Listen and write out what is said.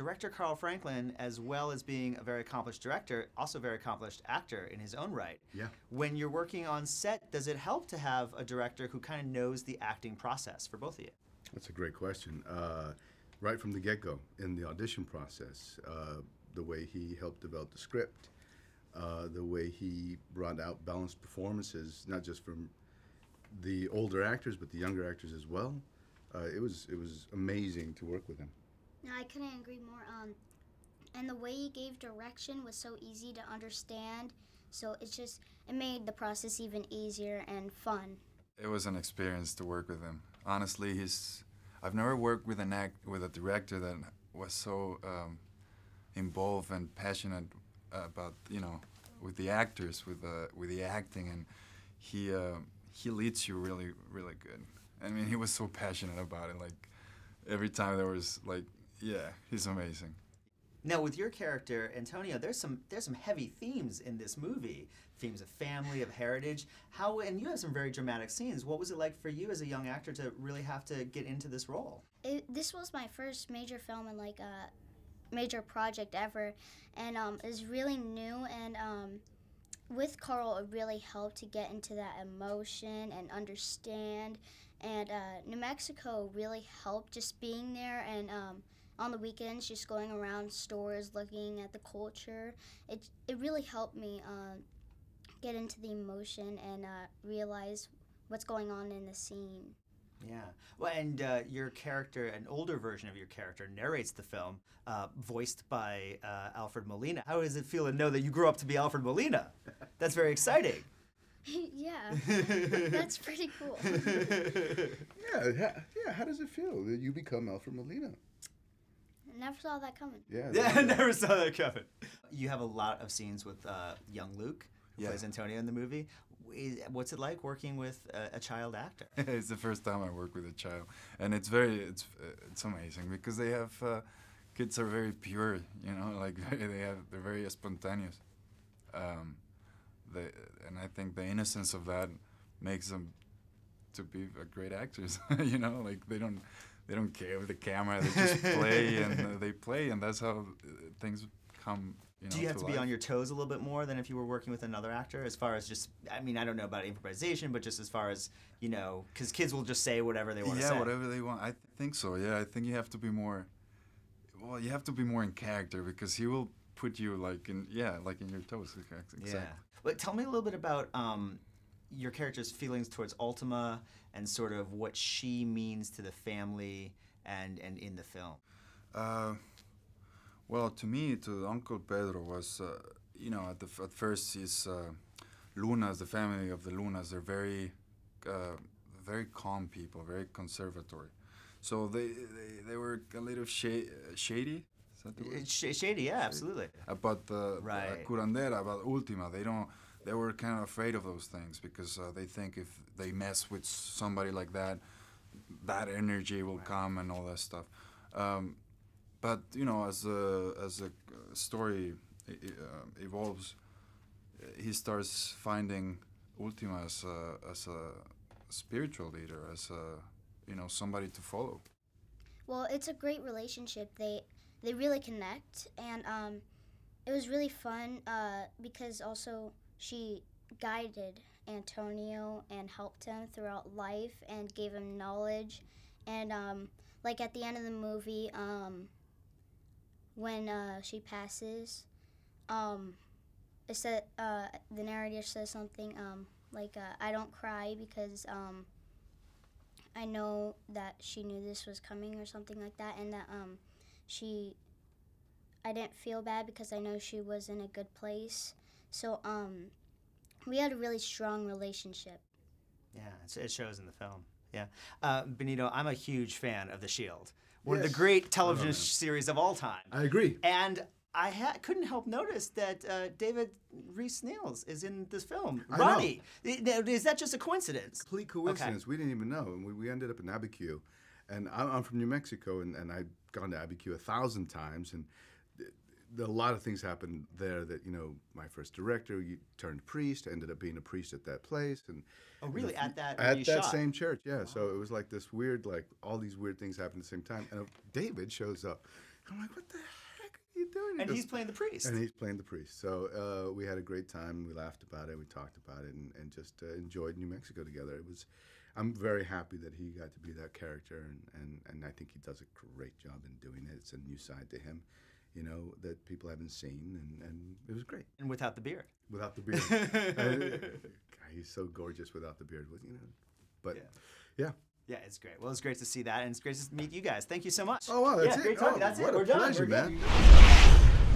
director Carl Franklin, as well as being a very accomplished director, also a very accomplished actor in his own right. Yeah. When you're working on set, does it help to have a director who kind of knows the acting process for both of you? That's a great question. Right from the get-go, in the audition process, the way he helped develop the script, the way he brought out balanced performances, not just from the older actors, but the younger actors as well. It was amazing to work with him. No, I couldn't agree more. And the way he gave direction was so easy to understand, so it made the process even easier and fun. It was an experience to work with him. Honestly, I've never worked with a director that was so involved and passionate about, with the actors, with the acting, and he leads you really, really good. I mean, he was so passionate about it. Like every time there was yeah, he's amazing. Now, with your character, Antonio, there's some heavy themes in this movie. Themes of family, of heritage. And you have some very dramatic scenes. What was it like for you as a young actor to really have to get into this role? This was my first major film and major project ever, and it was really new, and with Carl, it really helped to get into that emotion and understand, and New Mexico really helped just being there, and on the weekends just going around stores looking at the culture. It really helped me get into the emotion and realize what's going on in the scene. Yeah. Well, and your character, an older version of your character, narrates the film, voiced by Alfred Molina. How does it feel to know that you grew up to be Alfred Molina? That's very exciting. Yeah, that's pretty cool. Yeah, how does it feel that you become Alfred Molina? Never saw that coming. Yeah, I never saw that coming. You have a lot of scenes with young Luke, who plays Antonio in the movie. What's it like working with a child actor? It's the first time I work with a child, and it's amazing because they have kids are very pure, they're very spontaneous. And I think the innocence of that makes them to be great actors. They don't care with the camera. They just play and they play, and that's how things come. Do you have to be life. on your toes a little bit more than if you were working with another actor? As far as just, I mean, I don't know about improvisation, but just as far as, because kids will just say whatever they want to say. Yeah, whatever they want. I think so. Yeah, I think you have to be more. Well, you have to be more in character because he will put you in your toes. Exactly. Yeah. But tell me a little bit about your character's feelings towards Ultima and sort of what she means to the family and in the film. Well, to me, to Uncle Pedro was, at first his Lunas, the family of the Lunas, they're very, very calm people, very conservatory. So they were a little shady. Is that the word? Shady, yeah, absolutely. About the curandera, about Ultima, they were kind of afraid of those things because they think if they mess with somebody like that, bad energy will come and all that stuff. But as the story evolves, he starts finding Ultima as a spiritual leader, as somebody to follow. Well, it's a great relationship. They really connect, and it was really fun because also she guided Antonio and helped him throughout life and gave him knowledge, and at the end of the movie. When she passes, it said the narrator says something I don't cry because I know that she knew this was coming or something like that, and that I didn't feel bad because I know she was in a good place. So we had a really strong relationship. Yeah, it shows in the film. Yeah, Benito, I'm a huge fan of The Shield. One of the great television series of all time. I agree. And I couldn't help notice that David Reese-Niels is in this film. I Ronnie. Is that just a coincidence? Complete coincidence. Okay. We didn't even know. And we ended up in Abiquiu. And I'm from New Mexico, and I've gone to Abiquiu 1,000 times. And a lot of things happened there that, you know, my first director, you turned priest, ended up being a priest at that place. And Oh, really? At that same church, yeah. Wow. So it was like this weird, like all these weird things happened at the same time. And David shows up. I'm like, what the heck are you doing? And he's playing the priest. And he's playing the priest. So we had a great time. We laughed about it. We talked about it and just enjoyed New Mexico together. I'm very happy that he got to be that character. And I think he does a great job in doing it. It's a new side to him, you know, that people haven't seen, and it was great. And without the beard. Without the beard. He's so gorgeous without the beard, you know. But, yeah. Yeah, it's great. Well, it's great to see that, and it's great to meet you guys. Thank you so much. Oh, wow, that's it. Great talking. That's it. What We're a pleasure, done. man.